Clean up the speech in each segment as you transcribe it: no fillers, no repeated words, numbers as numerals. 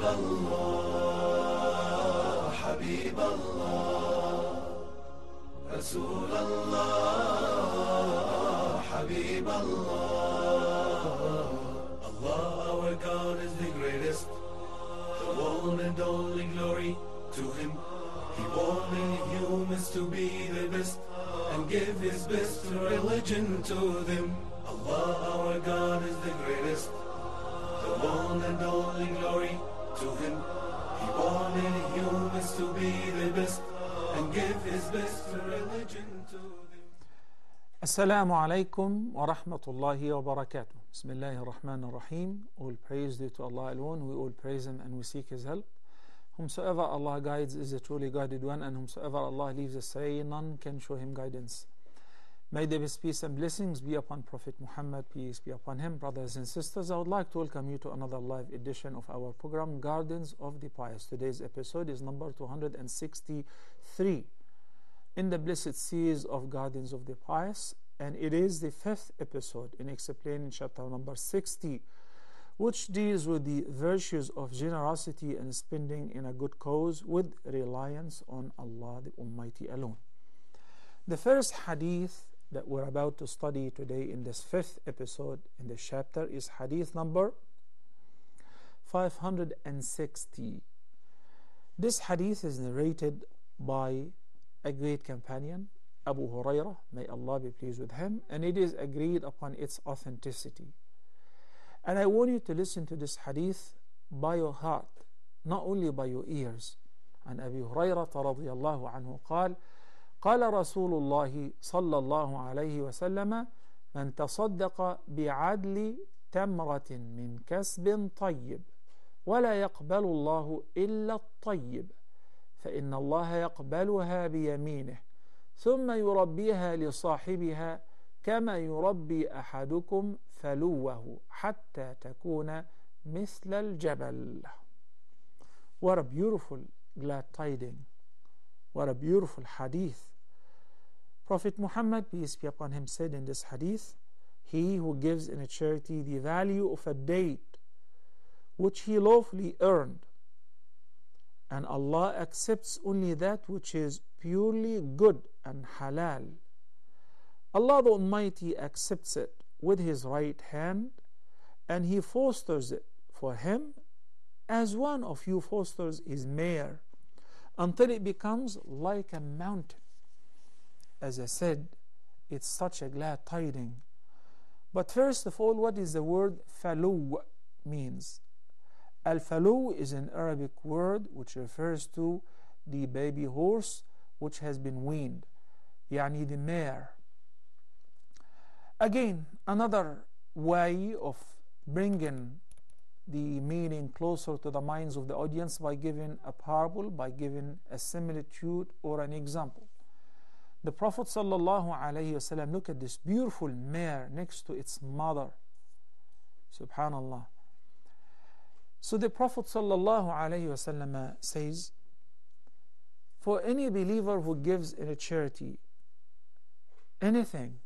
Allah, Habib Allah, Rasul Allah, Habib Allah. Allah, our God is the greatest, the one and only glory to Him. He wanted humans to be the best and give His best religion to them. Allah, our God is the greatest, the one and only glory to Him. He wanted humans to be the best and give His best religion to them. Assalamu alaikum wa rahmatullahi wa barakatuh. Bismillahir Rahmanir Rahim. All praise due to Allah alone. We all praise Him and we seek His help. Whomsoever Allah guides is a truly guided one, and whomsoever Allah leaves astray, none can show him guidance. May the best peace and blessings be upon Prophet Muhammad, peace be upon him. Brothers and sisters, I would like to welcome you to another live edition of our program, Gardens of the Pious. Today's episode is number 263 in the blessed series of Gardens of the Pious, and it is the fifth episode in explaining chapter number 60, which deals with the virtues of generosity and spending in a good cause with reliance on Allah the Almighty alone. The first hadith that we're about to study today in this fifth episode in this chapter is hadith number 560. This hadith is narrated by a great companion, Abu Hurairah, may Allah be pleased with him, and it is agreed upon its authenticity. And I want you to listen to this hadith by your heart, not only by your ears. عن أبي هريرة رضي الله عنه قال قال رسول الله صلى الله عليه وسلم من تصدق بعدل تمرة من كسب طيب ولا يقبل الله إلا الطيب فإن الله يقبلها بيمينه ثم يربيها لصاحبها كما يربي أحدكم فلوه حتى تكون مثل الجبل. What a beautiful glad tiding. What a beautiful hadith. Prophet Muhammad, peace be upon him, said in this hadith, he who gives in a charity the value of a date which he lawfully earned, and Allah accepts only that which is purely good and halal. Allah the Almighty accepts it with His right hand, and He fosters it for him as one of you fosters his mare, until it becomes like a mountain. As I said, it's such a glad tiding. But first of all, what is the word falu means? Al-falu is an Arabic word which refers to the baby horse which has been weaned, يعني the mare. Again, another way of bringing the meaning closer to the minds of the audience by giving a parable, by giving a similitude or an example. The Prophet ﷺ, look at this beautiful mare next to its mother. Subhanallah. So the Prophet ﷺ says, for any believer who gives in a charity anything,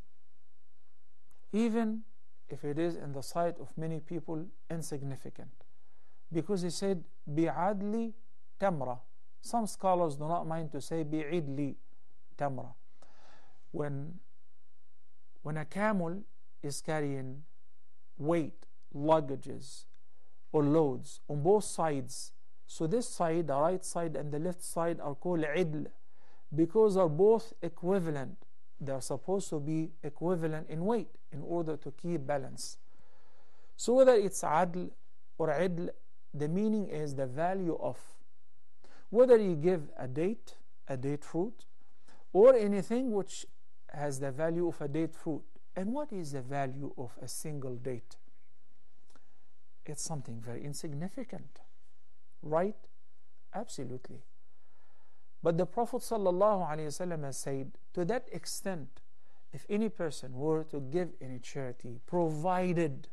even if it is in the sight of many people insignificant, because he said bi'adli tamra. Some scholars do not mind to say bi'idli tamra. When a camel is carrying weight, luggages or loads on both sides, so this side, the right side and the left side, are called idl because are both equivalent. They are supposed to be equivalent in weight in order to keep balance. So whether it's adl or idl, the meaning is the value of. Whether you give a date fruit, or anything which has the value of a date fruit. And what is the value of a single date? It's something very insignificant, right? Absolutely. But the Prophet ﷺ has said, to that extent, if any person were to give any charity, provided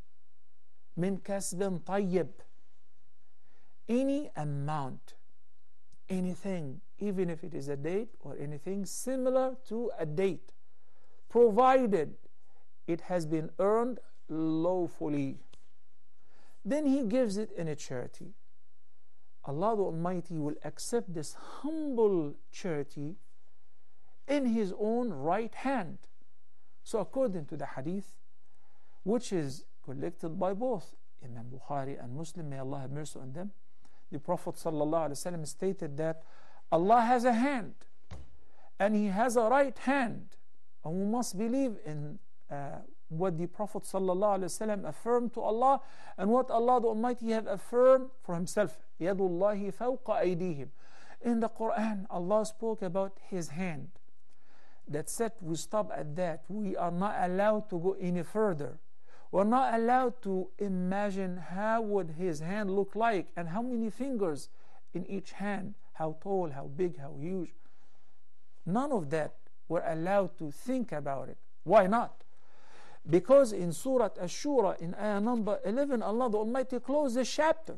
min kasbin tayyib, any amount, anything, even if it is a date or anything similar to a date, provided it has been earned lawfully, then he gives it in a charity. Allah the Almighty will accept this humble charity in His own right hand. So according to the hadith, which is collected by both Imam Bukhari and Muslim, may Allah have mercy on them, the Prophet ﷺ stated that Allah has a hand and He has a right hand, and we must believe in what the Prophet ﷺ affirmed to Allah and what Allah the Almighty have affirmed for Himself. Yadullahi fawqa aydihim. In the Quran, Allah spoke about His hand. That's it, we stop at that. We are not allowed to go any further. We're not allowed to imagine how would His hand look like and how many fingers in each hand, how tall, how big, how huge. None of that we're allowed to think about it. Why not? Because in Surah Ash-Shura, in ayah number 11, Allah the Almighty closed the chapter.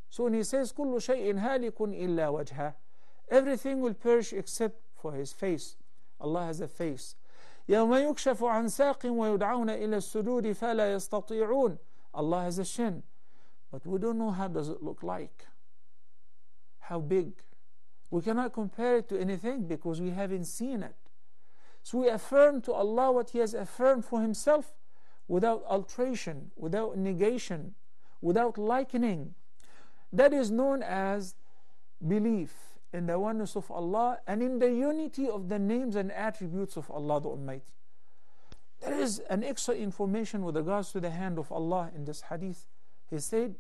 So when He says, كُلُّ شَيْءٍ هَالِكٌ إِلَّا وَجْهَهُ, everything will perish except for His face. Allah has a face. يَوْمَ يُكْشَفُ عَنْ سَاقٍ وَيُدْعَوْنَ إِلَى السُّجُودِ فَلَا يَسْتَطِيعُونَ. Allah has a shin, but we don't know how does it look like, how big. We cannot compare it to anything because we haven't seen it. So we affirm to Allah what He has affirmed for Himself without alteration, without negation, without likening. That is known as belief in the oneness of Allah and in the unity of the names and attributes of Allah the Almighty. There is an extra information with regards to the hand of Allah in this hadith. He said,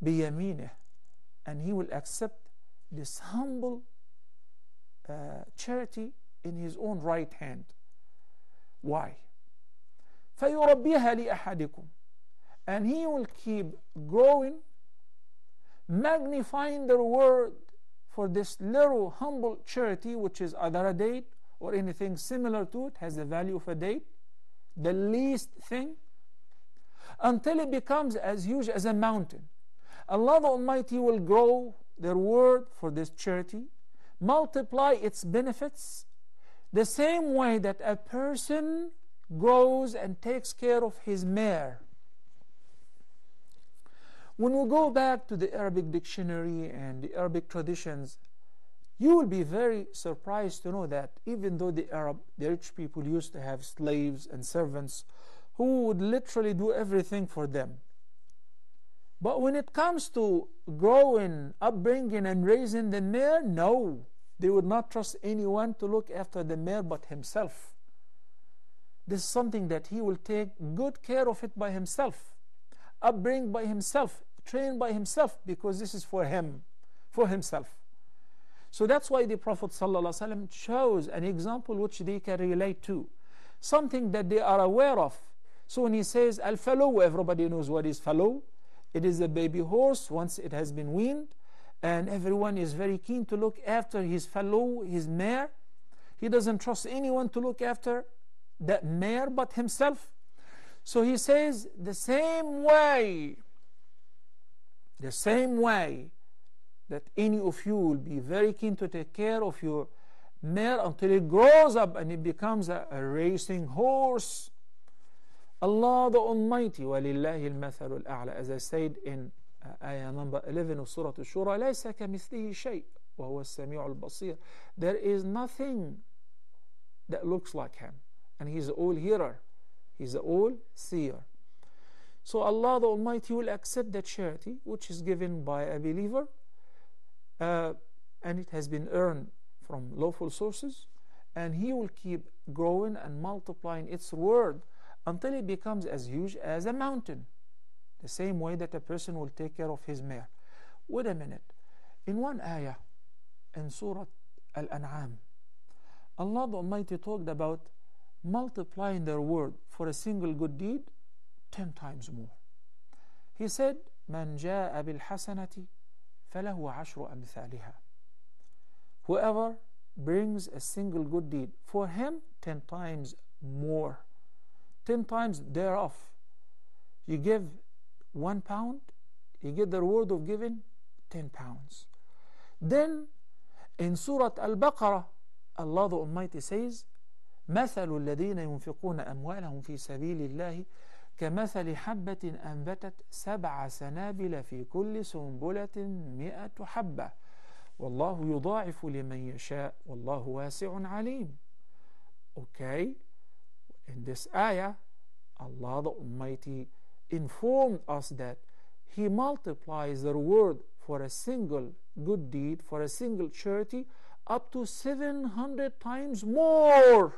بِيَمِينِهِ, and He will accept this humble charity in His own right hand. Why? فَيُرَبِّيهَا لِأَحَدِكُمْ, and He will keep growing, magnifying the reward for this little humble charity, which is either a date or anything similar to it, has the value of a date, the least thing, until it becomes as huge as a mountain. Allah the Almighty will grow the reward for this charity, multiply its benefits, the same way that a person grows and takes care of his mare. When we go back to the Arabic dictionary and the Arabic traditions, you will be very surprised to know that even though the rich people used to have slaves and servants who would literally do everything for them, but when it comes to growing, upbringing and raising the mare, no, they would not trust anyone to look after the mare but himself. This is something that he will take good care of it by himself, upbring by himself, train by himself, because this is for him, for himself. So that's why the Prophet ﷺ chose an example which they can relate to, something that they are aware of. So when he says al-falu, everybody knows what is falu. It is a baby horse once it has been weaned, and everyone is very keen to look after his falu, his mare. He doesn't trust anyone to look after that mare but himself. So he says the same way that any of you will be very keen to take care of your mare until it grows up and it becomes a racing horse. Allah the Almighty, وَلِلَّهِ الْمَثَلُ الْأَعْلَى, as I said in ayah number 11 of Surah Ash-Shura, لَيْسَ كَمِثْلِهِ شَيْءٍ وَهُوَ السَّمِيعُ الْبَصِيرُ. There is nothing that looks like Him, and He's all hearer, He's all seer. So Allah the Almighty will accept that charity which is given by a believer, and it has been earned from lawful sources, and He will keep growing and multiplying its reward until it becomes as huge as a mountain, the same way that a person will take care of his mare. Wait a minute. In one ayah in Surah Al-An'am, Allah the Almighty talked about multiplying the reward for a single good deed 10 times more. He said, مَنْ جَاءَ بِالْحَسَنَةِ فَلَهُ عَشْرُ أَمْثَالِهَا. Whoever brings a single good deed, for him 10 times more, 10 times thereof. You give 1 pound, you get the reward of giving 10 pounds. Then in Surah Al-Baqarah, Allah the Almighty says, مَثَلُ الَّذِينَ يُنْفِقُونَ أَمْوَالَهُمْ فِي سَبِيلِ اللَّهِ كمثل حبة أنبتت 7 سنابل في كل سنبلة 100 حبة والله يضاعف لمن يشاء والله واسع عليم. Okay, in this ayah, Allah the Almighty informed us that He multiplies the reward for a single good deed, for a single charity, up to 700 times more.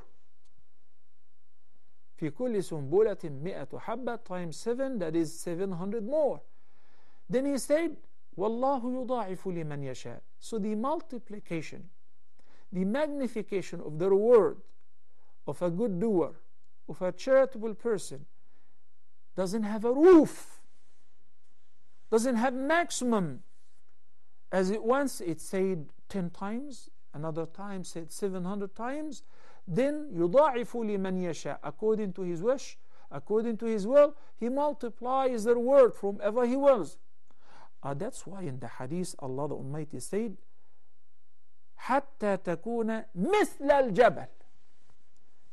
في كل سنبلة 100 حبة times 7, that is 700 more. Then He said, وَاللَّهُ يُضَاعِفُ لِمَنْ يَشَاءُ. So the multiplication, the magnification of the reward of a good doer, of a charitable person, doesn't have a roof, doesn't have maximum. As it once it said 10 times, another time said 700 times, then يُضَاعِفُ لِمَنْ يَشَاءُ. According to His wish, according to His will, He multiplies the reward from ever He wills. That's why in the Hadith Allah the Almighty said, حَتَّى تَكُونَ مِثْلَ الْجَبَلِ.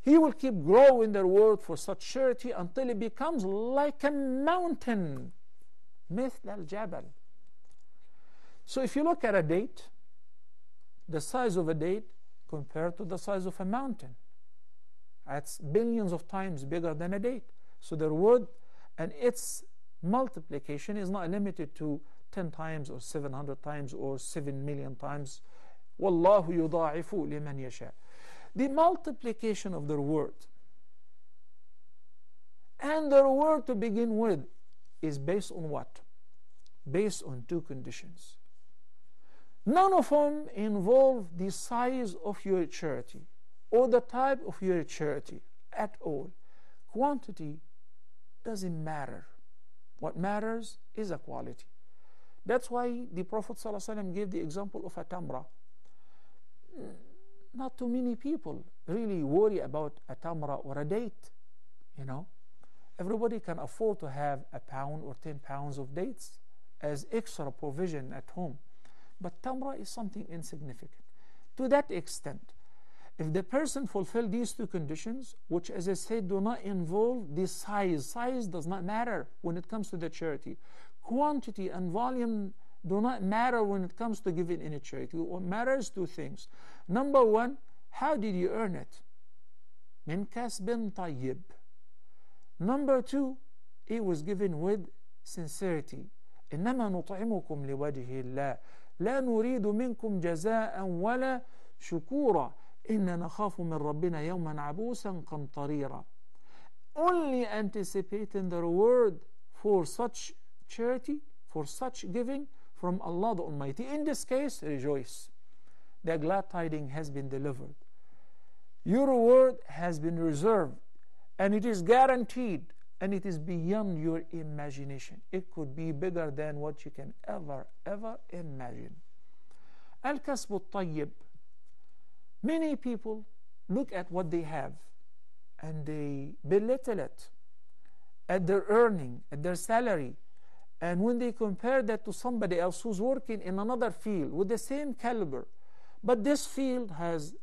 He will keep growing the reward for such charity until it becomes like a mountain. مثل الجبل. So if you look at a date, the size of a date compared to the size of a mountain, that's billions of times bigger than a date. So the reward and its multiplication is not limited to 10 times or 700 times or 7 million times. وَاللَّهُ يُضَاعِفُ لِمَنْ يَشَاءُ. The multiplication of the reward and the reward to begin with is based on what? Based on 2 conditions. None of them involve the size of your charity or the type of your charity at all. Quantity doesn't matter. What matters is a quality. That's why the Prophet ﷺ gave the example of a tamra. Not too many people really worry about a tamra or a date. You know, everybody can afford to have a pound or 10 pounds of dates as extra provision at home. But tamra is something insignificant. To that extent, if the person fulfills these 2 conditions, which as I said do not involve the size does not matter when it comes to the charity. Quantity and volume do not matter when it comes to giving any charity. What matters 2 things. Number 1, how did you earn it? من كسب طيب. Number 2, it was given with sincerity. إنما نطعمكم لوجه الله لا نريد منكم جزاء ولا شكورا إن نخاف من ربنا يوما عبوسا قمطريرا. Only anticipating the reward for such charity, for such giving from Allah the Almighty. In this case, rejoice. The glad tidings has been delivered. Your reward has been reserved, and it is guaranteed, and it is beyond your imagination. It could be bigger than what you can ever imagine. Al-Kasb al-Tayyib. Many people look at what they have and they belittle it at their earning, at their salary. And when they compare that to somebody else who's working in another field with the same caliber, but this field has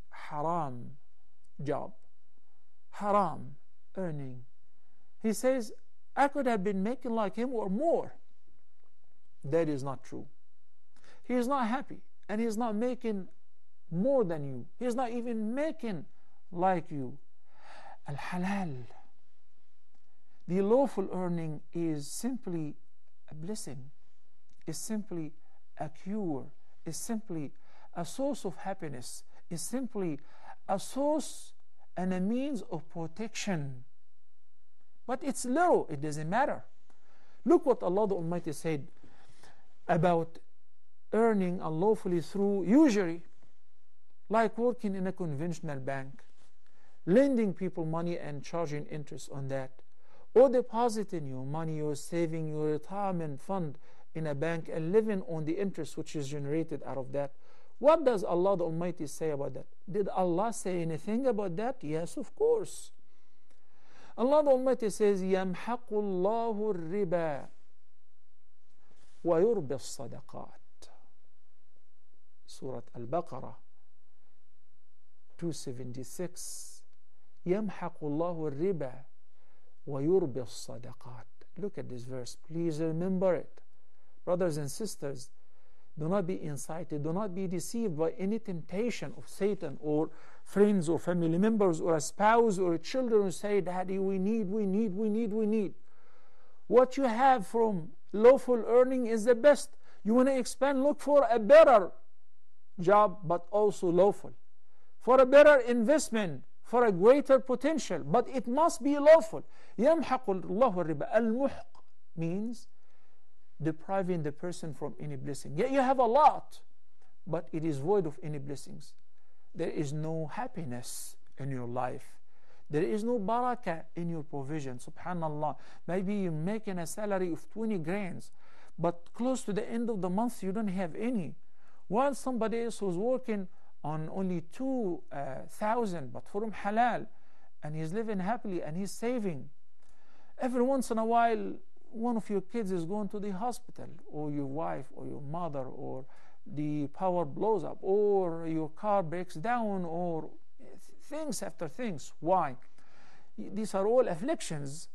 haram job, haram earning, he says, I could have been making like him or more. That is not true. He is not happy, and he is not making more than you. He is not even making like you. Al-halal, the lawful earning, is simply a blessing, is simply a cure, is simply a source of happiness, is simply a source and a means of protection. But it's little, it doesn't matter. Look what Allah the Almighty said about earning unlawfully through usury, like working in a conventional bank, lending people money and charging interest on that, or depositing your money, your saving, your retirement fund in a bank and living on the interest which is generated out of that. What does Allah the Almighty say about that? Did Allah say anything about that? Yes, of course. Allah the Almighty says, يَمْحَقُ اللَّهُ الرِّبَى وَيُرْبِي الصَّدَقَاتِ. Surah Al-Baqarah 276. يَمْحَقُ اللَّهُ الرِّبَى. وَيُرْبِي الصَّدَقَاتِ. Look at this verse. Please remember it. Brothers and sisters, do not be incited, do not be deceived by any temptation of Satan or friends or family members or a spouse or children who say, Daddy, we need. What you have from lawful earning is the best. You want to expand, look for a better job, but also lawful. For a better investment, for a greater potential, but it must be lawful. يَمْحَقُ اللَّهُ الرِّبَا. Al-muhq means depriving the person from any blessing. Yeah, you have a lot, but it is void of any blessings. There is no happiness in your life. There is no barakah in your provision. Subhanallah. Maybe you're making a salary of 20 grand, but close to the end of the month you don't have any. While somebody else who's working on only 2,000, but from halal, and he's living happily and he's saving. Every once in a while, one of your kids is going to the hospital, or your wife, or your mother, or the power blows up, or your car breaks down, or things after things. Why? These are all afflictions,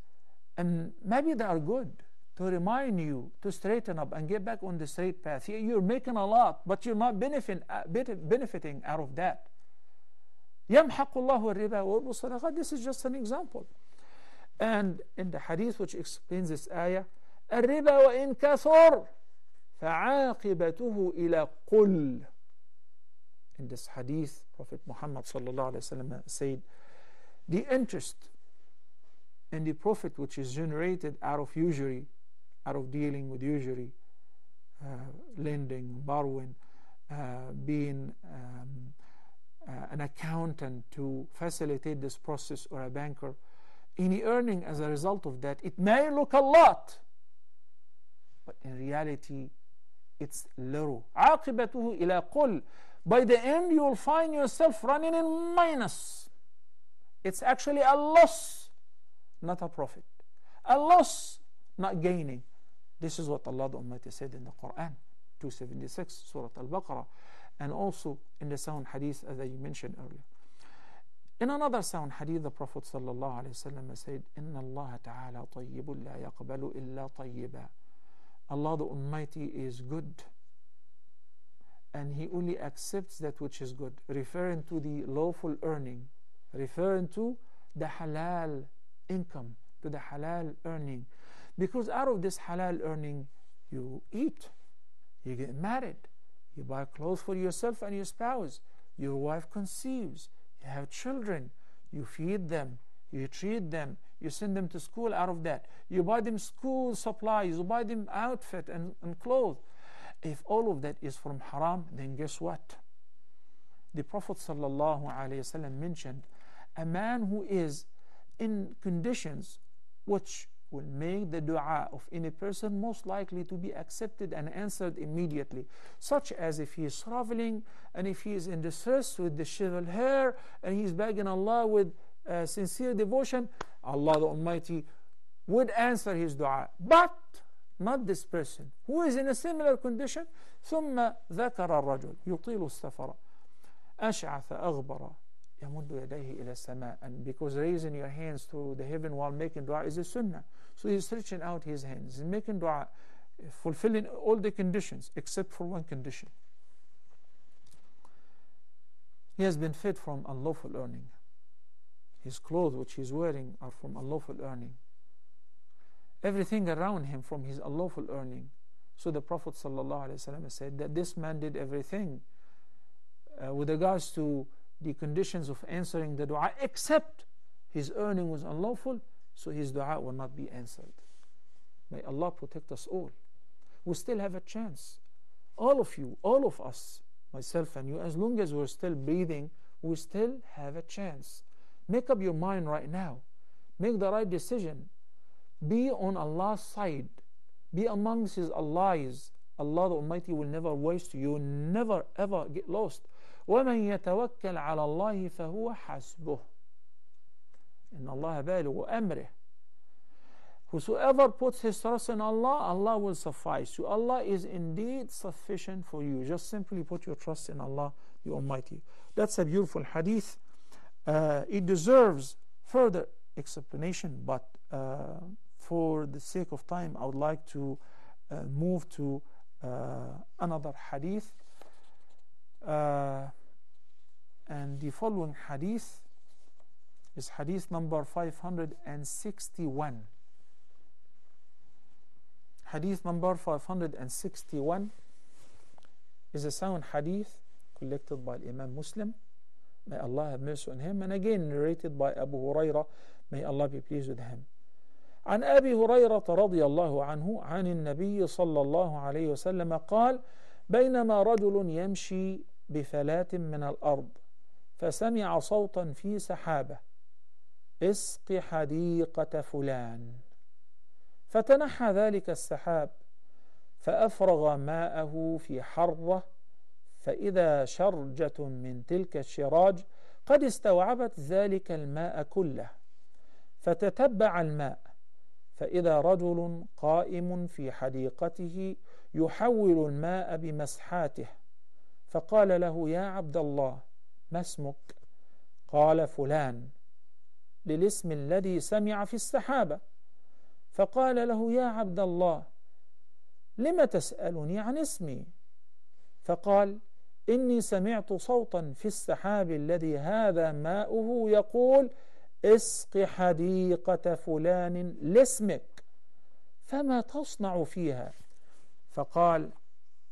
and maybe they are good to remind you to straighten up and get back on the straight path. You're making a lot, but you're not benefiting out of that. يَمْحَقُ اللَّهُ الرِّبَا وَيُرْبِي الصَّدَقَاتِ. This is just an example. And in the hadith which explains this ayah, الرِّبَا وَإِنْ كَثُرْ فَعَاقِبَتُهُ إِلَى قُلْ. In this hadith, Prophet Muhammad sallallahu alaihi wasallam said, the interest and the profit which is generated out of usury, out of dealing with usury, lending, borrowing, being an accountant to facilitate this process, or a banker, any earning as a result of that, it may look a lot, but in reality it's little. عاقبته إلى قل. By the end you will find yourself running in minus. It's actually a loss, not a profit. A loss, not gaining. This is what Allah the Almighty said in the Quran, 276, Surah Al-Baqarah, and also in the sound hadith as I mentioned earlier. In another sound hadith, the Prophet sallallahu alaihi wasallam said, "Inna Allah ta'ala tayyibun la yaqbalu illa tayyiba." Allah the Almighty is good, and He only accepts that which is good, referring to the lawful earning, referring to the halal income, to the halal earning. Because out of this halal earning, you eat, you get married, you buy clothes for yourself and your spouse, your wife conceives, you have children, you feed them, you treat them, you send them to school out of that, you buy them school supplies, you buy them outfit and clothes. If all of that is from haram, then guess what? The Prophet ﷺ mentioned a man who is in conditions which will make the dua of any person most likely to be accepted and answered immediately, such as if he is traveling and if he is in distress with disheveled hair and he is begging Allah with sincere devotion, Allah the Almighty would answer his dua. But not this person who is in a similar condition. ثم ذكر الرجل يطيل السفر أشعث أغبر يمد يديه إلى السماء. And because raising your hands to the heaven while making dua is a sunnah, so he's stretching out his hands, he's making dua, fulfilling all the conditions except for one condition. He has been fed from unlawful earning. His clothes which he's wearing are from unlawful earning. Everything around him from his unlawful earning. So the Prophet ﷺ said that this man did everything with regards to the conditions of answering the dua, except his earning was unlawful, so his dua will not be answered. May Allah protect us all. We still have a chance. All of you, all of us, myself and you, as long as we're still breathing, we still have a chance. Make up your mind right now. Make the right decision. Be on Allah's side. Be amongst His allies. Allah the Almighty will never waste you. You will never ever get lost. وَمَنْ يَتَوَكَّلْ عَلَى اللَّهِ فَهُوَ حَسْبُهُ. إِنَّ اللَّهَ بَالِغُ أَمْرِهِ. Whosoever puts his trust in Allah, Allah will suffice you. Allah is indeed sufficient for you. Just simply put your trust in Allah the Almighty. That's a beautiful hadith. It deserves further explanation, but for the sake of time, I would like to move to another hadith. And the following hadith is hadith number 561. Hadith number 561 is a sound hadith collected by Imam Muslim. May Allah have mercy on him, and again narrated by Abu Hurairah. May Allah be pleased with him. عن أبي هريرة رضي الله عنه عن النبي صلى الله عليه وسلم قال: بينما رجل يمشي بفلاة من الأرض فسمع صوتا في سحابة: اسق حديقة فلان. فتنحى ذلك السحاب فأفرغ ماءه في حرة، فإذا شرجة من تلك الشراج قد استوعبت ذلك الماء كله، فتتبع الماء فإذا رجل قائم في حديقته يحول الماء بمسحاته، فقال له: يا عبد الله، ما اسمك؟ قال: فلان، للاسم الذي سمع في السحابة. فقال له: يا عبد الله، لم تسألني عن اسمي؟ فقال: إني سمعت صوتا في السحاب الذي هذا ماؤه يقول: اسق حديقة فلان لاسمك، فما تصنع فيها؟ فقال: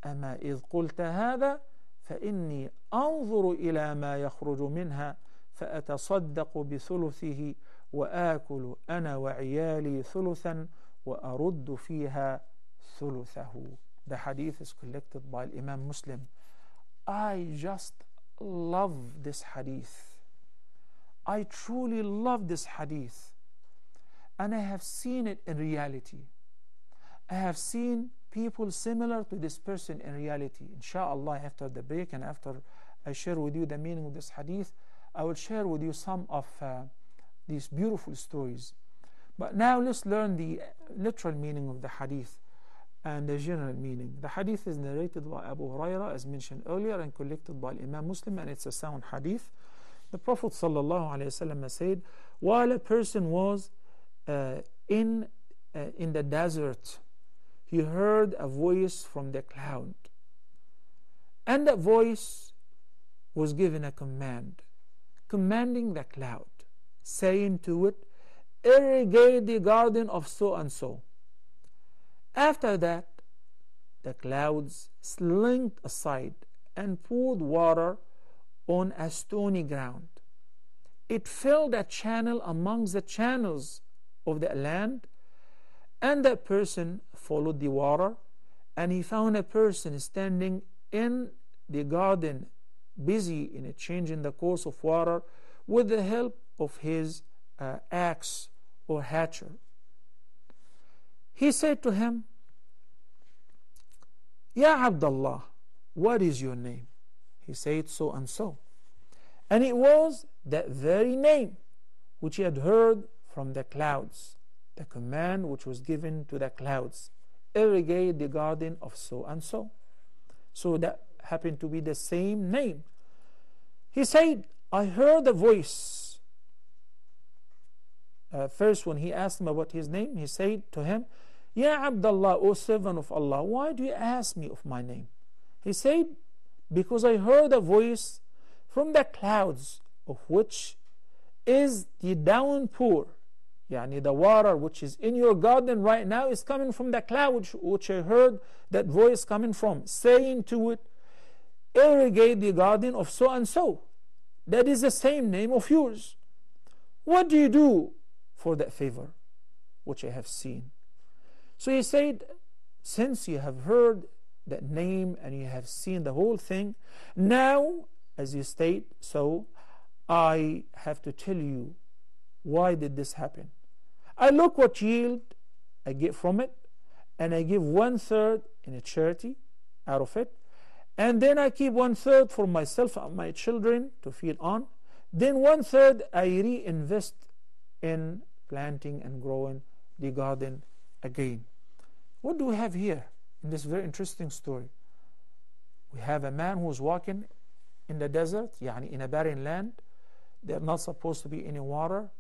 أما إذ قلت هذا فإني أنظر إلى ما يخرج منها فأتصدق بثلثه وآكل أنا وعيالي ثلثا وأرد فيها ثلثه. The hadith is collected by Imam Muslim. I just love this hadith. I truly love this hadith, and I have seen it in reality. I have seen people similar to this person in reality. Inshallah, after the break and after I share with you the meaning of this hadith, I will share with you some of these beautiful stories. But now let's learn the literal meaning of the hadith and the general meaning. The hadith is narrated by Abu Hurairah, as mentioned earlier, and collected by Imam Muslim, and it's a sound hadith. The Prophet ﷺ said, while a person was in the desert, he heard a voice from the cloud, and that voice was given a command, commanding the cloud, saying to it, irrigate the garden of so and so. After that, the clouds slinked aside and poured water on a stony ground. It filled a channel amongst the channels of the land, and that person followed the water, and he found a person standing in the garden, busy in changing the course of water with the help of his axe or hatchet. He said to him, Ya Abdullah, what is your name? He said, so and so. And it was that very name which he had heard from the clouds, the command which was given to the clouds, irrigate the garden of so and so. So that happened to be the same name. He said, I heard a voice. First, when he asked him about his name, he said to him, Ya Abdullah, O servant of Allah, why do you ask me of my name? He said, because I heard a voice from the clouds, of which is the downpour. Yani the water which is in your garden right now is coming from the cloud which I heard that voice coming from, saying to it, irrigate the garden of so and so. That is the same name of yours. What do you do for that favor which I have seen? So he said, since you have heard that name and you have seen the whole thing, now, as you state, so I have to tell you, why did this happen? I look what yield I get from it, and I give 1/3 in a charity out of it, and then I keep 1/3 for myself and my children to feed on. Then 1/3 I reinvest in planting and growing the garden again. What do we have here in this very interesting story? We have a man who is walking in the desert, yani in a barren land. There's not supposed to be any water,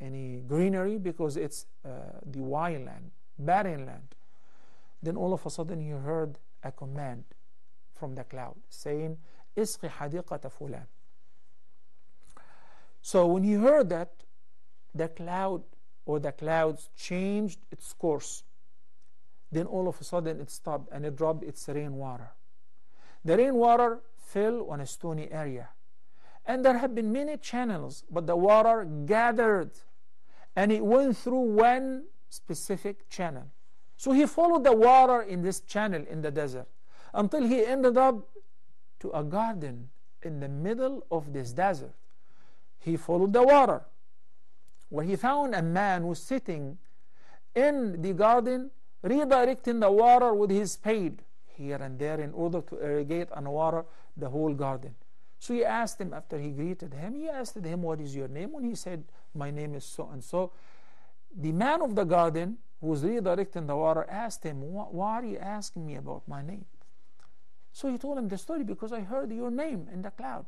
any greenery because it's the wild land, barren land. Then all of a sudden he heard a command from the cloud saying, "Isqi hadiqata fulan." So when he heard that, the cloud or the clouds changed its course. Then all of a sudden it stopped and it dropped its rainwater. The rainwater fell on a stony area. And there have been many channels, but the water gathered and it went through one specific channel. So he followed the water in this channel in the desert until he ended up to a garden in the middle of this desert. He followed the water, where he found a man who was sitting in the garden, redirecting the water with his spade here and there in order to irrigate and water the whole garden. So he asked him, after he greeted him, he asked him, "What is your name?" When he said, "My name is so and so," the man of the garden who was redirecting the water asked him, "Why are you asking me about my name?" So he told him the story, "Because I heard your name in the cloud.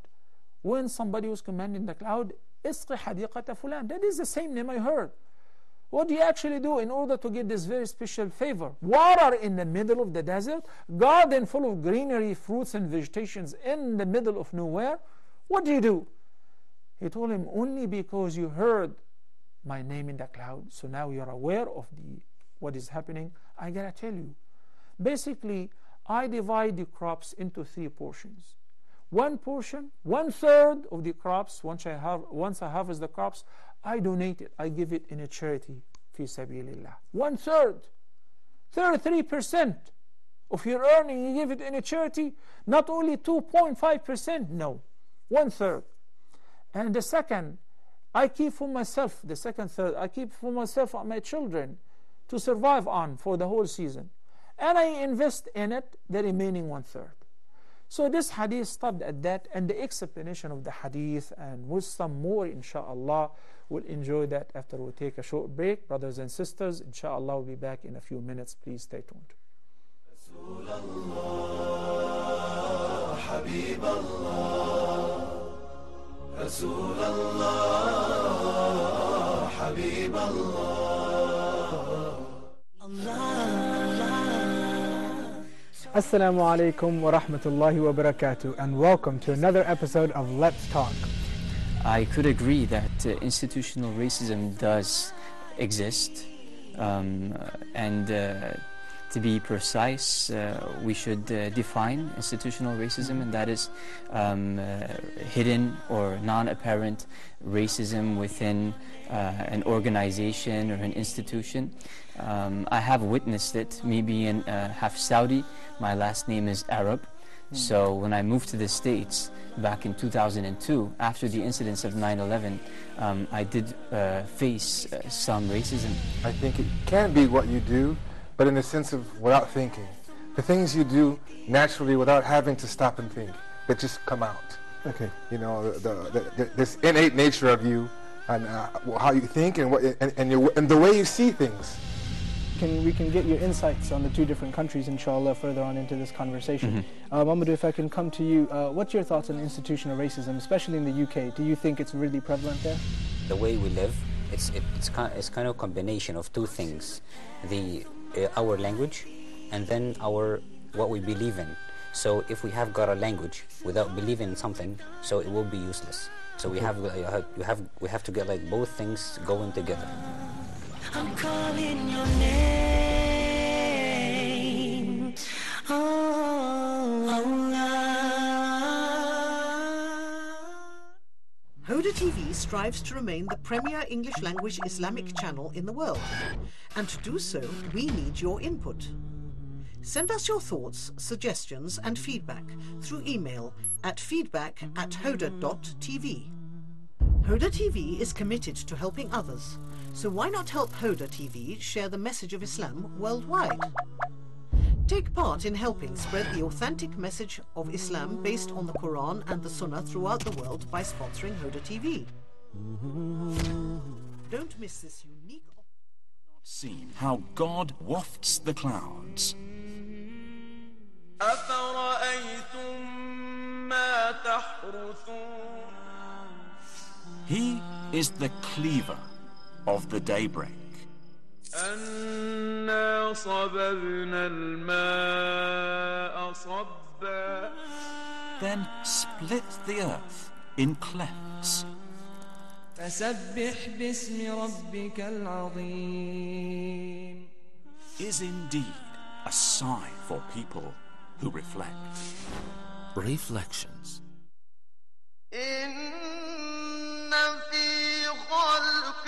When somebody was commanding the cloud, "Isqi hadiqata fulan," that is the same name I heard. What do you actually do in order to get this very special favor? Water in the middle of the desert, garden full of greenery, fruits and vegetations in the middle of nowhere. What do? He told him, "Only because you heard my name in the cloud, so now you're aware of what is happening. I gotta tell you. Basically, I divide the crops into 3 portions. One portion, 1/3 of the crops, once I harvest the crops, I donate it. I give it in a charity, fi sabilillah. 1/3, 33% of your earning, you give it in a charity. Not only 2.5%, no, 1/3. And the second, I keep for myself. The second third, I keep for myself and my children to survive on for the whole season. And I invest in it the remaining 1/3. So this hadith stopped at that, and the explanation of the hadith and with some more, inshallah, we'll enjoy that after we take a short break. Brothers and sisters, inshallah, we'll be back in a few minutes. Please stay tuned. Assalamu alaikum wa rahmatullahi wa barakatuh, and welcome to another episode of Let's Talk. I could agree that institutional racism does exist, and to be precise, we should define institutional racism, and that is hidden or non-apparent racism within an organization or an institution. I have witnessed it, me being half Saudi. My last name is Arab. So when I moved to the States back in 2002, after the incidents of 9/11, I did face some racism. I think it can be what you do, but in the sense of without thinking. The things you do naturally without having to stop and think, that just come out. Okay. You know, this innate nature of you, and how you think, and the way you see things. We can get your insights on the 2 different countries, inshallah, further on into this conversation. Mamadou, if I can come to you, what's your thoughts on institutional racism, especially in the UK? Do you think it's really prevalent there? The way we live, it's kind of a combination of 2 things: our language, and then what we believe in. So if we have got a language without believing in something, so it will be useless. So we have to get like both things going together. I'm calling your name, oh Allah. Hoda TV strives to remain the premier English language Islamic channel in the world, and to do so we need your input. Send us your thoughts, suggestions and feedback through email at feedback@hoda.tv. Hoda TV is committed to helping others, so why not help Hoda TV share the message of Islam worldwide? Take part in helping spread the authentic message of Islam based on the Quran and the Sunnah throughout the world by sponsoring Hoda TV. Don't miss this unique opportunity. See how God wafts the clouds. He is the cleaver, of the daybreak. أنا صببنا الماء صبا. Then split the earth in clefts. فسبح باسم ربك العظيم. Is indeed a sign for people who reflect. Reflections. إن في خلق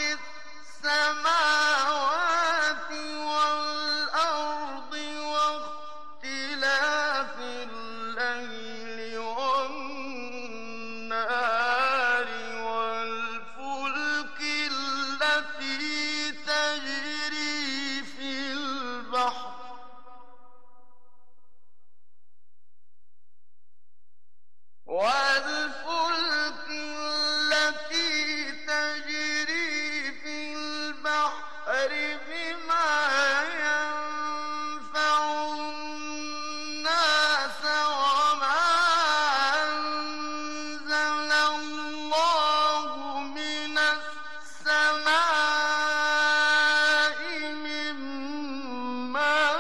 السماوات والأرض واختلاف الليل والنهار والفلك التي تجري في البحر والفلك التي تجري في البحر بما ينفع الناس وما أنزل الله من السماء من ماء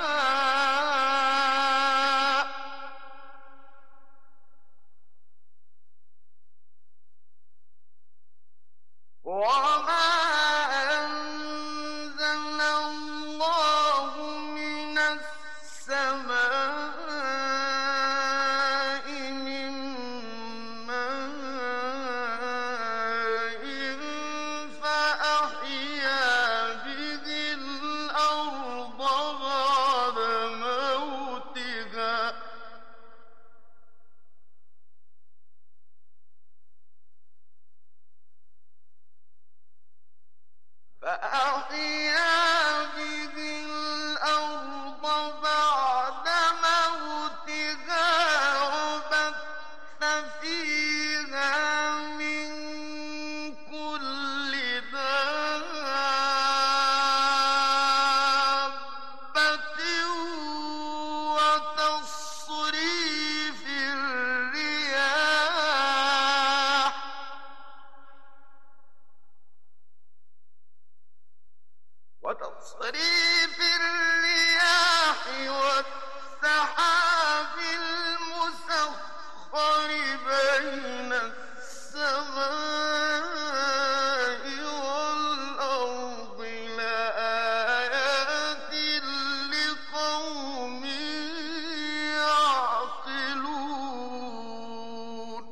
وما أنزل الله من السماء من ماء فأحيا به الأرض بعد موتها فأحيا به الأرض بعد موتها وبث فيها من كل دابة وتصريف الرياح والسحاب المسخر بين السماء والأرض لآيات لقوم يعقلون.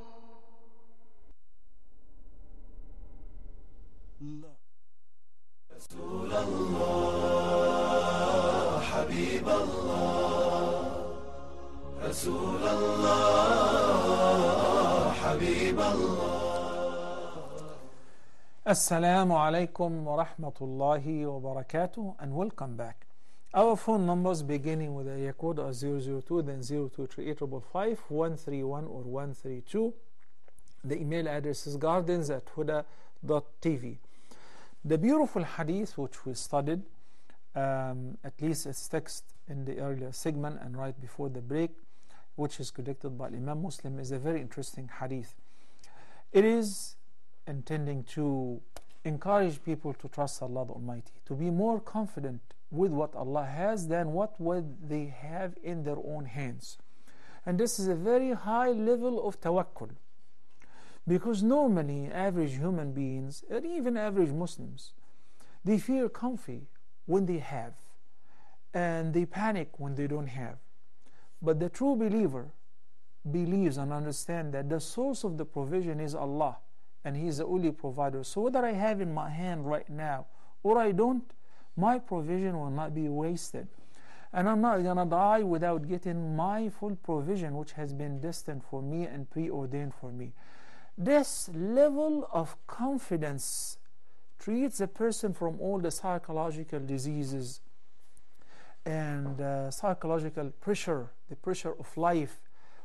رسول الله حبيب الله رسول الله حبيب الله. Assalamu alaikum wa rahmatullahi wa barakatuh, and welcome back. Our phone numbers beginning with area code are 002, then 0238555131 or 132. The email address is gardens@huda.tv. The beautiful hadith which we studied, at least its text in the earlier segment and right before the break, which is collected by Imam Muslim, is a very interesting hadith. It is intending to encourage people to trust Allah the Almighty, to be more confident with what Allah has than what they have in their own hands. And this is a very high level of tawakkul, because normally average human beings, and even average Muslims, they feel comfy when they have, and they panic when they don't have. But the true believer believes and understands that the source of the provision is Allah, and He is the only provider. So whether I have in my hand right now or I don't, my provision will not be wasted. And I'm not going to die without getting my full provision, which has been destined for me and preordained for me. This level of confidence treats a person from all the psychological diseases and psychological pressure, the pressure of life.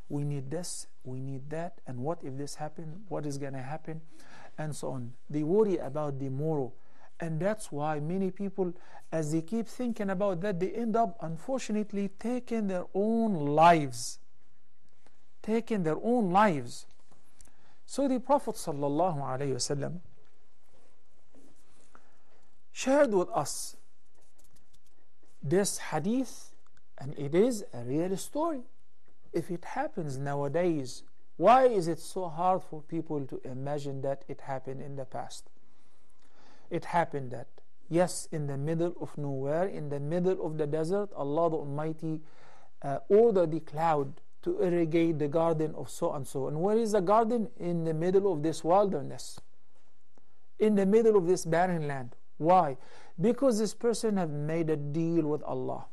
We need this, we need that, and what if this happens, what is going to happen, and so on. They worry about tomorrow, and that's why many people, as they keep thinking about that, they end up unfortunately taking their own lives. So the Prophet ﷺ shared with us this hadith, and it is a real story. If it happens nowadays, why is it so hard for people to imagine that it happened in the past? It happened that, yes, in the middle of nowhere, in the middle of the desert, Allah the Almighty ordered the cloud to irrigate the garden of so and so. And where is the garden? In the middle of this wilderness, in the middle of this barren land. Why? Because this person have made a deal with Allah.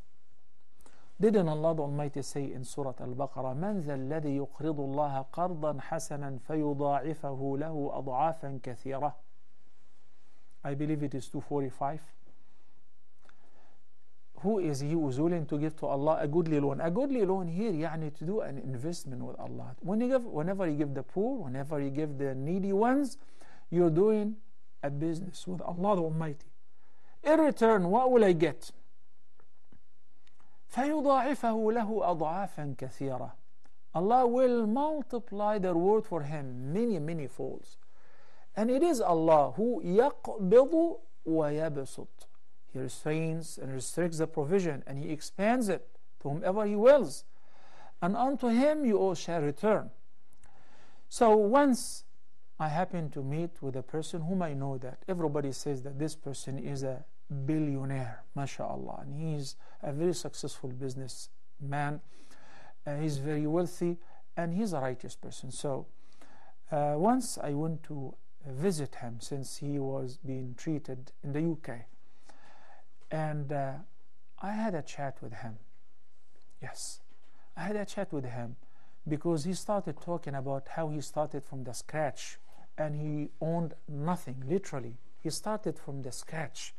Didn't Allah the Almighty say in Surah Al-Baqarah, مَنْ ذَا الَّذِي يُقْرِضُ اللَّهَ قَرْضًا حَسَنًا فَيُضَاعِفَهُ لَهُ أَضْعَافًا كَثِيرًا? I believe it is 245. Who is he who is willing to give to Allah a goodly loan? A goodly loan here, يعني to do an investment with Allah. Whenever you give the poor, whenever you give the needy ones, you're doing a business with Allah the Almighty. In return, what will I get? فَيُضَاعِفَهُ لَهُ أَضْعَافًا كَثِيرًا. Allah will multiply the reward for him many, many folds. And it is Allah who يَقْبِضُ وَيَبْسُطُ. He restrains and restricts the provision, and He expands it to whomever He wills. And unto Him you all shall return. So once I happened to meet with a person whom I know that everybody says that this person is a billionaire, mashallah, and he's a very successful businessman. He's very wealthy, and he's a righteous person. So once I went to visit him since he was being treated in the UK. And I had a chat with him. Yes, I had a chat with him because he started talking about how he started from the scratch, and he owned nothing, literally. He started from the scratch.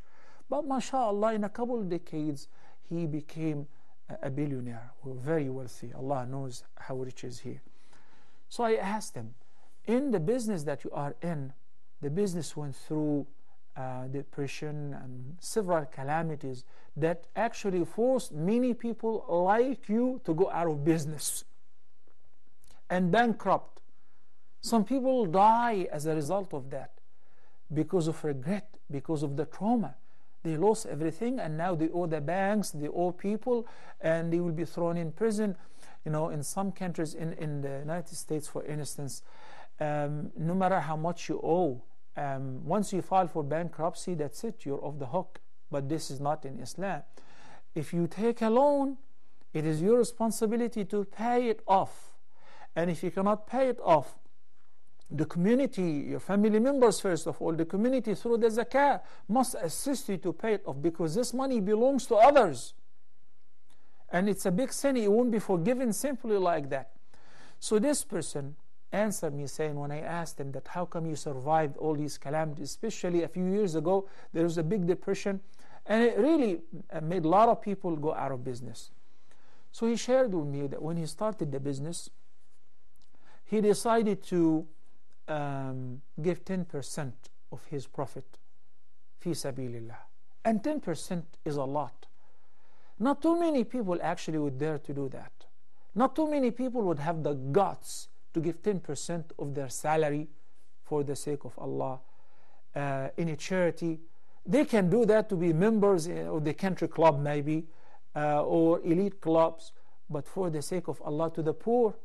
But mashallah, in a couple of decades, he became a billionaire, very wealthy. Allah knows how rich is he. So I asked him, in the business that you are in, the business went through depression and several calamities that actually forced many people like you to go out of business and bankrupt. Some people die as a result of that because of regret, because of the trauma. They lost everything, and now they owe the banks, they owe people, and they will be thrown in prison. You know, in some countries, in the United States, for instance, no matter how much you owe, once you file for bankruptcy, that's it, you're off the hook. But this is not in Islam. If you take a loan, it is your responsibility to pay it off. And if you cannot pay it off, the community, your family members first of all, the community through the zakah must assist you to pay it off, because this money belongs to others. And it's a big sin, it won't be forgiven simply like that. So this person answered me saying, when I asked him that how come you survived all these calamities, especially a few years ago there was a big depression and it really made a lot of people go out of business. So he shared with me that when he started the business, he decided to give 10% of his profit fi sabilillah, and 10% is a lot. Not too many people actually would dare to do that. Not too many people would have the guts to give 10% of their salary for the sake of Allah in a charity. They can do that to be members of the country club maybe, or elite clubs, but for the sake of Allah to the poor,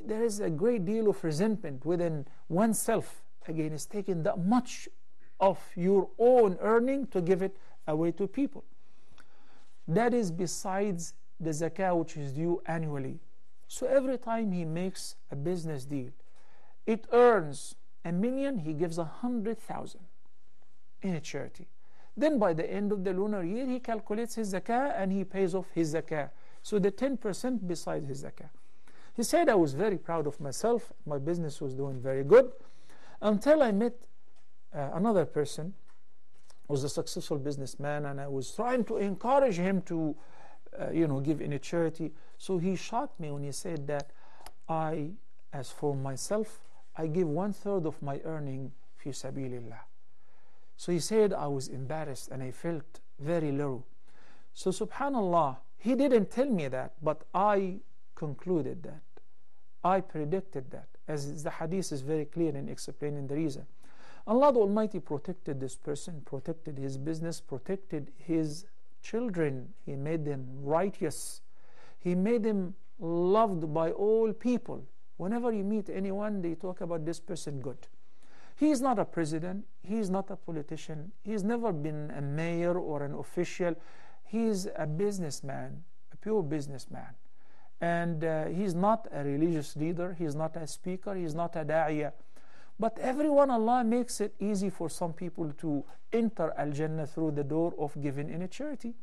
there is a great deal of resentment within oneself against taking that much of your own earning to give it away to people. That is besides the zakah which is due annually. So every time he makes a business deal, it earns $1 million, he gives 100,000 in a charity. Then by the end of the lunar year, he calculates his zakah and he pays off his zakah. So the 10% besides his zakah. He said, I was very proud of myself, my business was doing very good, until I met another person who was a successful businessman, and I was trying to encourage him to give in a charity. So he shocked me when he said that as for myself, I give 1/3 of my earning fi sabilillah. So he said, I was embarrassed and I felt very low. So subhanallah, he didn't tell me that, but I concluded that. I predicted that, as the hadith is very clear in explaining the reason. Allah the Almighty protected this person, protected his business, protected his children. He made them righteous. He made them loved by all people. Whenever you meet anyone, they talk about this person good. He is not a president. He is not a politician. He's never been a mayor or an official. He is a businessman, a pure businessman. And he's not a religious leader. He's not a speaker. He's not a da'iyah. But everyone, Allah makes it easy for some people to enter Al-Jannah through the door of giving in a charity.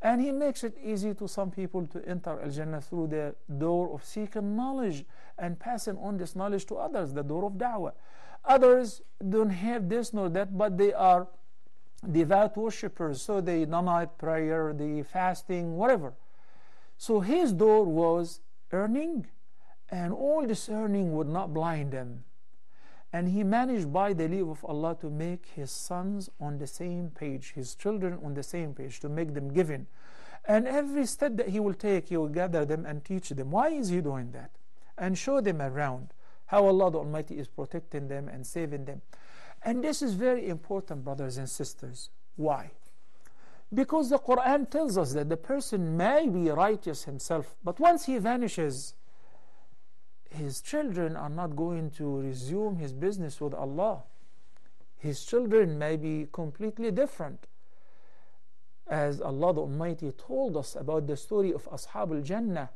And He makes it easy to some people to enter Al-Jannah through the door of seeking knowledge and passing on this knowledge to others, the door of da'wah. Others don't have this nor that, but they are devout worshippers, so they night prayer, they fasting, whatever. So his door was earning, and all this earning would not blind them. And he managed by the leave of Allah to make his sons on the same page, his children on the same page, to make them giving. And every step that he will take, he will gather them and teach them. Why is he doing that? And show them around how Allah the Almighty is protecting them and saving them. And this is very important, brothers and sisters. Why? Because the Quran tells us that the person may be righteous himself, but once he vanishes, his children are not going to resume his business with Allah. His children may be completely different. As Allah the Almighty told us about the story of Ashab al-Jannah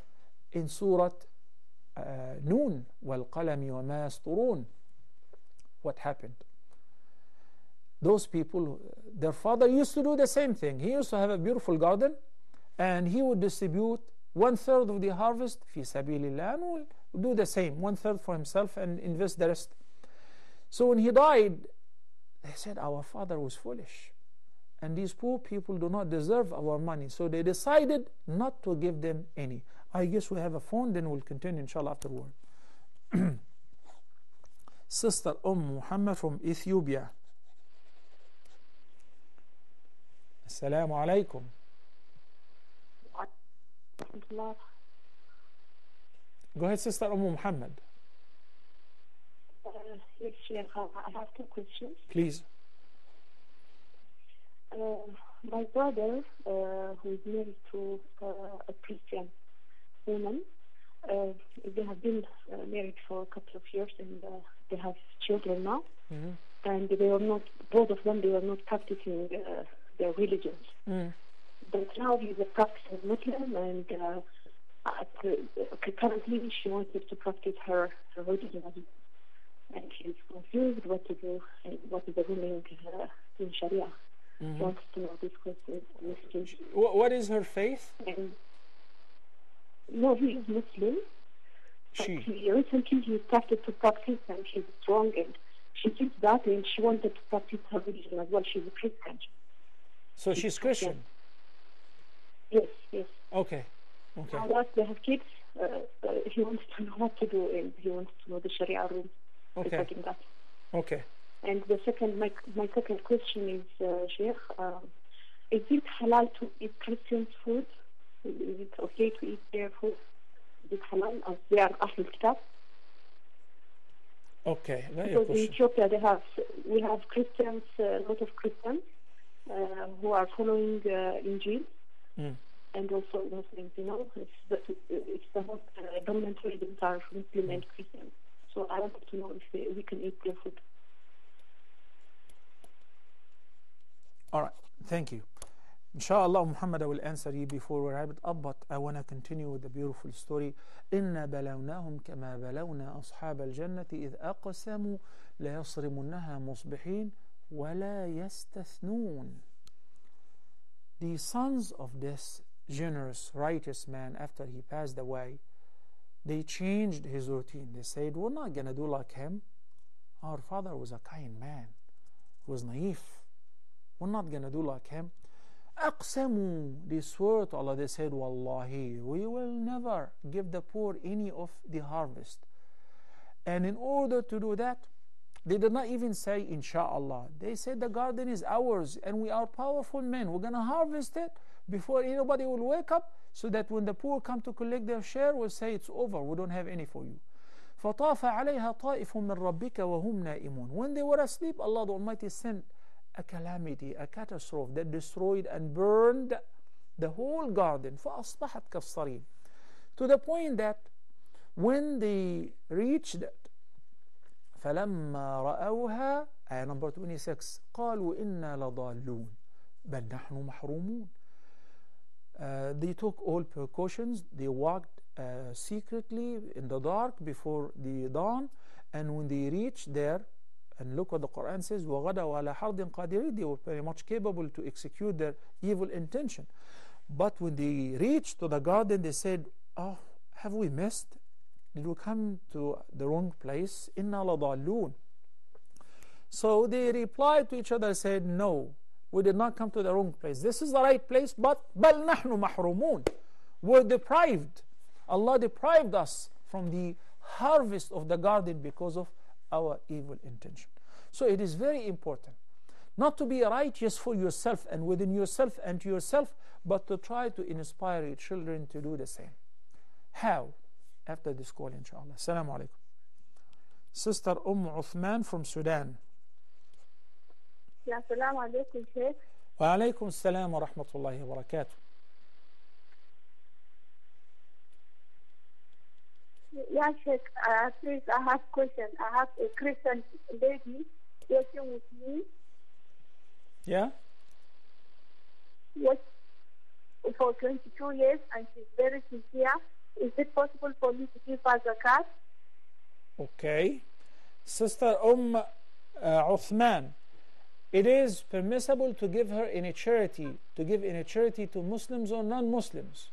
in Surah Noon, وَالْقَلَمِ وَمَا يَسْطُرُونَ. What happened? Those people, their father used to do the same thing. He used to have a beautiful garden, and he would distribute 1/3 of the harvest fi sabilillah, and will do the same, 1/3 for himself and invest the rest. So when he died, they said, our father was foolish, and these poor people do not deserve our money. So they decided not to give them any. I guess we have a phone, then we'll continue inshallah afterward. Sister Muhammad from Ethiopia. Assalamu alaikum. Go ahead, Sister Muhammad. Yes, Sheikh, I have two questions. Please. My brother, who is married to a Christian woman, they have been married for a couple of years, and they have children now. Mm-hmm. And they are not, both of them, they are not practicing their religions. Mm. But now he's a practicing Muslim, and currently she wanted to practice her religion, and she's confused what to do and what is the ruling in Sharia. Mm-hmm. Wants to know this question. What is her faith? And no, he is Muslim. She recently he started to practice, and she's strong, and she keeps that, and she wanted to practice her religion as well. She's a Christian. So she's Christian? Yes, yes. Okay. Now that they have kids, he wants to know what to do, and he wants to know the Sharia rules regarding that. Okay. And the second, my second question is, Sheikh, is it halal to eat Christians' food? Is it okay to eat their food? Is it halal as they are Ahlul Kitab? Okay. Because in Ethiopia we have Christians, a lot of Christians who are following Injil, and also Muslims. You know, it's the most dominant religions are Muslim and Christian. So I wanted to know if we can eat their food. All right, thank you. Inshallah, Muhammad, I will answer you before we wrap it up, but I want to continue with the beautiful story. إِنَّا بَلَوْنَاهُمْ كَمَا بَلَوْنَا أَصْحَابَ الْجَنَّةِ إِذْ أَقْسَمُوا لَيَصْرِمُنَّهَا مُصْبِحِينَ وَلَا يَسْتَثْنُونَ. The sons of this generous, righteous man, after he passed away, they changed his routine. They said, we're not going to do like him. Our father was a kind man. He was naive. We're not going to do like him. أقسموا, they swore to Allah. They said, Wallahi, we will never give the poor any of the harvest. And in order to do that, they did not even say, Insha'Allah. They said, the garden is ours, and we are powerful men. We're going to harvest it before anybody will wake up, so that when the poor come to collect their share, we'll say, it's over. We don't have any for you. فطاف عليها طائف من ربك وهم نائمون. When they were asleep, Allah the Almighty sent a calamity, a catastrophe that destroyed and burned the whole garden. فأصبحت كالصريم. To the point that when they reached it, فلما رأوها, ayah number 26, قالوا إنا لضالون بل نحن محرومون. They took all precautions. They walked secretly in the dark before the dawn, and when they reached there, and look what the Quran says, وَغَدَوْا عَلَى حَرْدٍ قَادِرِينَ, they were very much capable to execute their evil intention. But when they reached to the garden, they said, oh, have we missed? Did we come to the wrong place? إِنَّا لَضَالُّونَ. So they replied to each other, said, no, we did not come to the wrong place. This is the right place, but بَلْ نَحْنُ مَحْرُومُونَ. We're deprived. Allah deprived us from the harvest of the garden because of our evil intention. So it is very important not to be righteous for yourself and within yourself and to yourself, but to try to inspire your children to do the same. How? After this call, inshallah. Assalamu alaikum. Sister Uthman from Sudan. Ya, assalamu alaikum, Sheikh. Wa alaikum assalam wa rahmatullahi wa barakatuh. Yeah, Sheikh, please, I have a question. I have a Christian lady working with me. Yeah? What, for 22 years, and she's very sincere. Is it possible for me to give her zakat? Okay. Sister Uthman, it is permissible to give her in a charity, to Muslims or non-Muslims.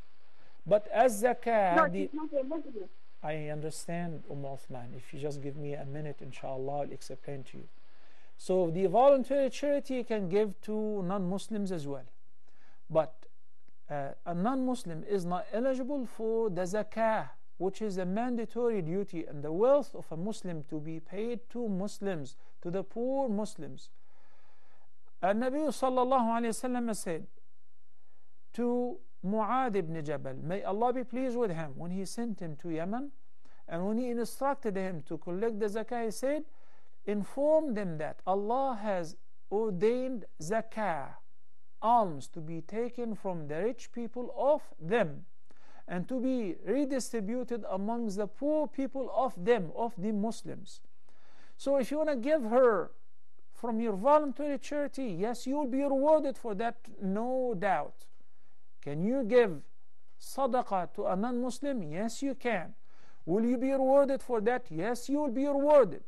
But as zakah... No, she's not a Muslim. I understand, Uthman. If you just give me a minute, inshallah, I'll explain to you. So the voluntary charity you can give to non-Muslims as well. But a non-Muslim is not eligible for the zakah, which is a mandatory duty, and the wealth of a Muslim to be paid to Muslims, to the poor Muslims. Nabi sallallahu alayhi wa sallam said to Mu'adh ibn Jabal, may Allah be pleased with him, when he sent him to Yemen, and when he instructed him to collect the zakah, he said, inform them that Allah has ordained zakah, alms, to be taken from the rich people of them and to be redistributed amongst the poor people of them, of the Muslims. So if you want to give her from your voluntary charity, yes, you will be rewarded for that, no doubt. Can you give sadaqah to a non-Muslim? Yes, you can. Will you be rewarded for that? Yes, you will be rewarded.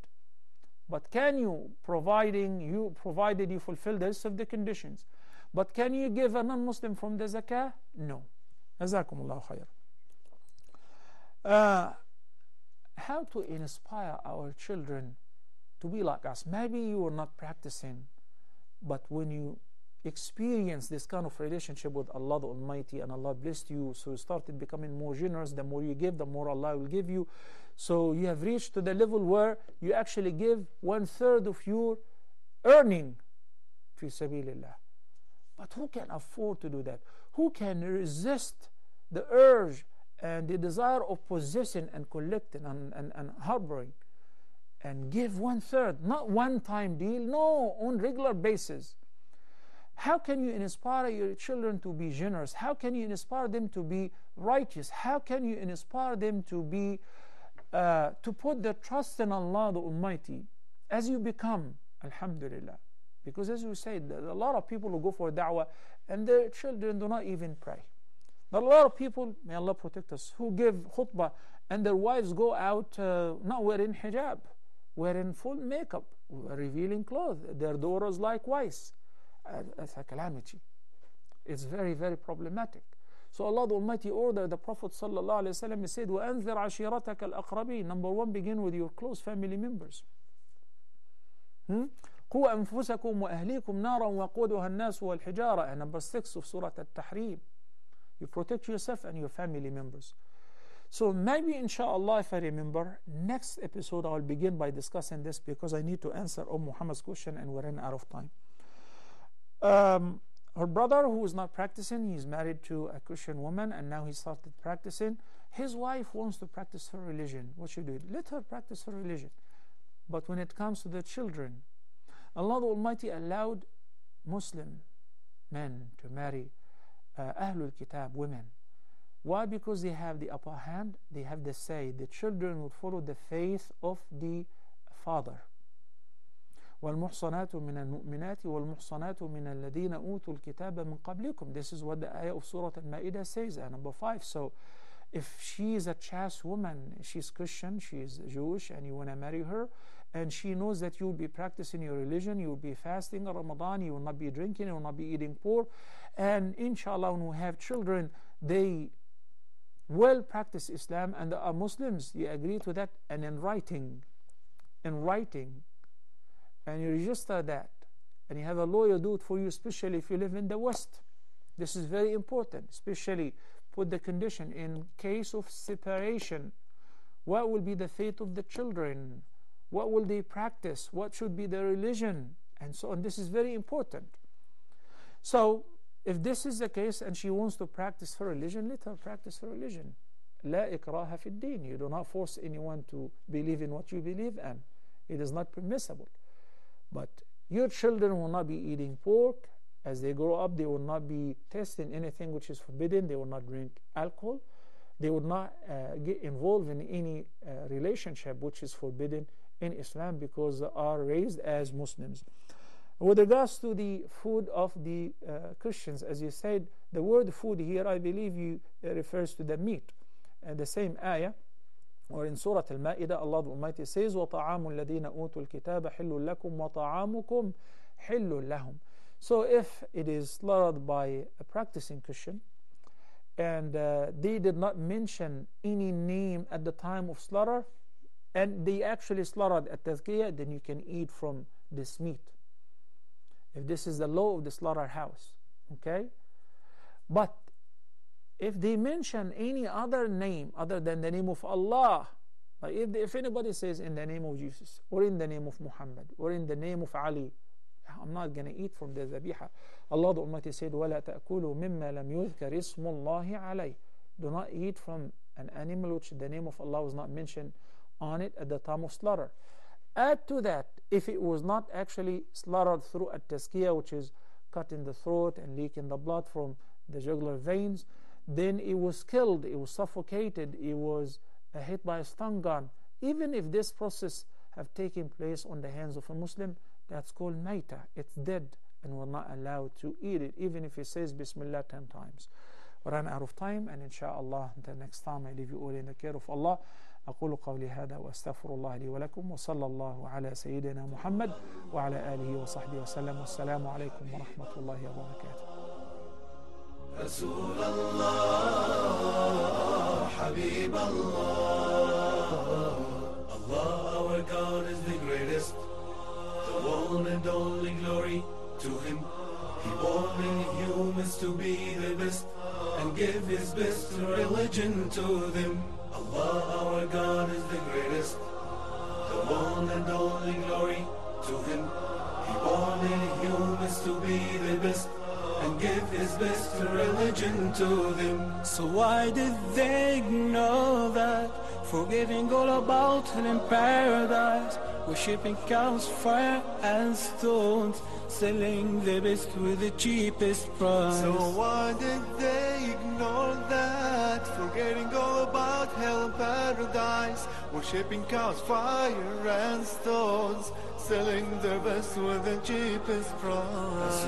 But can you, provided you fulfill the rest of the conditions, but can you give a non-Muslim from the zakah? No. Jazakumullahu khair. How to inspire our children to be like us? Maybe you are not practicing, but when you experience this kind of relationship with Allah the Almighty, and Allah blessed you, so you started becoming more generous. The more you give, the more Allah will give you. So you have reached to the level where you actually give 1/3 of your earning fi sabilillah. But who can afford to do that? Who can resist the urge and the desire of possessing and collecting and harboring and give 1/3? Not one-time deal, no, on regular basis. How can you inspire your children to be generous? How can you inspire them to be righteous? How can you inspire them to be to put their trust in Allah the Almighty as you become? Alhamdulillah. Because as we said, there are a lot of people who go for da'wah and their children do not even pray. There are a lot of people, may Allah protect us, who give khutbah and their wives go out not wearing hijab, wearing full makeup, revealing clothes. Their daughters likewise. It's a calamity. It's very, very problematic. So Allah the Almighty ordered the Prophet sallallahu alaihi wasallam, he said, وَأَنذِرْ عَشِيرَتَكَ الْأَقْرَبِينَ. Number one, begin with your close family members. قُوْ أَنفُسَكُمْ وَأَهْلِيكُمْ نَارًا وَقُودُهَا النَّاسُ وَالْحِجَارَةُ. And number 6 of Surah At-Tahrim. You protect yourself and your family members. So maybe inshallah, if I remember, next episode I'll begin by discussing this, because I need to answer Muhammad's question and we're running out of time. Her brother, who is not practicing, he's married to a Christian woman and now he started practicing. His wife wants to practice her religion. What should do? Let her practice her religion. But when it comes to the children, Allah the Almighty allowed Muslim men to marry Ahlul Kitab women. Why? Because they have the upper hand, they have the say. The children would follow the faith of the father. وَالْمُحْصَنَاتُ مِنَ الْمُؤْمِنَاتِ وَالْمُحْصَنَاتُ مِنَ الَّذِينَ أُوتُوا الْكِتَابَ مِنْ قَبْلِكُم. This is what the ayah of Surah Al-Ma'idah says, number 5. So if she is a chaste woman, she's Christian, she's Jewish, and you want to marry her, and she knows that you will be practicing your religion, you will be fasting in Ramadan, you will not be drinking, you will not be eating pork, and inshallah when we have children, they will practice Islam and they are Muslims, you agree to that, and in writing, and you register that, and you have a lawyer do it for you, especially if you live in the West. This is very important, especially put the condition in case of separation. What will be the fate of the children? What will they practice? What should be their religion? And so on. This is very important. So if this is the case and she wants to practice her religion, let her practice her religion. لا إكراه في الدين. You do not force anyone to believe in what you believe in. It is not permissible. But your children will not be eating pork. As they grow up, they will not be tasting anything which is forbidden. They will not drink alcohol. They will not get involved in any relationship which is forbidden in Islam, because they are raised as Muslims. With regards to the food of the Christians, as you said, the word food here, I believe you refers to the meat. And the same ayah, or in Surah Al-Ma'idah, Allah the Almighty says, وَطَعَامُ الَّذِينَ أُوتُوا الْكِتَابَ حِلٌّ لَكُمْ وَطَعَامُكُمْ حِلٌّ لَهُمْ. So if it is slaughtered by a practicing Christian, and they did not mention any name at the time of slaughter, and they actually slaughtered at Tazkiyah, then you can eat from this meat. If this is the law of the slaughterhouse, okay? But if they mention any other name other than the name of Allah, like if anybody says in the name of Jesus, or in the name of Muhammad, or in the name of Ali, I'm not going to eat from the zabiha. Allah the Almighty said, وَلَا تَأْكُلُوا مِمَّا لَمْ يُذْكَرِ اسْمُ اللَّهِ عَلَيْهِ. Do not eat from an animal which the name of Allah was not mentioned on it at the time of slaughter. Add to that, if it was not actually slaughtered through a tazkiyah, which is cut in the throat and leaking the blood from the jugular veins, then it was killed, it was suffocated, it was hit by a stun gun. Even if this process have taken place on the hands of a Muslim, that's called maita. It's dead, and we're not allowed to eat it, even if he says Bismillah 10 times. We ran out of time, and inshallah, until next time, I leave you all in the care of Allah. أقول قولي هذا وأستغفر الله لي ولكم وصلى الله على سيدنا محمد وعلى آله وصحبه وسلم والسلام عليكم ورحمة الله وبركاته. رسول الله حبيب الله Allah our God is the greatest, the one and only glory to Him. He wanted humans to be the best and give His best religion to them. Allah our God is the greatest, the one and only glory to Him. He wanted humans to be the best and give His best religion to them. So why did they ignore that? Forgetting all about it in paradise, worshipping cows, fire and stones, selling the best with the cheapest price. So why did they ignore that? Forgetting all about hell and paradise, worshipping cows, fire and stones, selling their best with the cheapest price.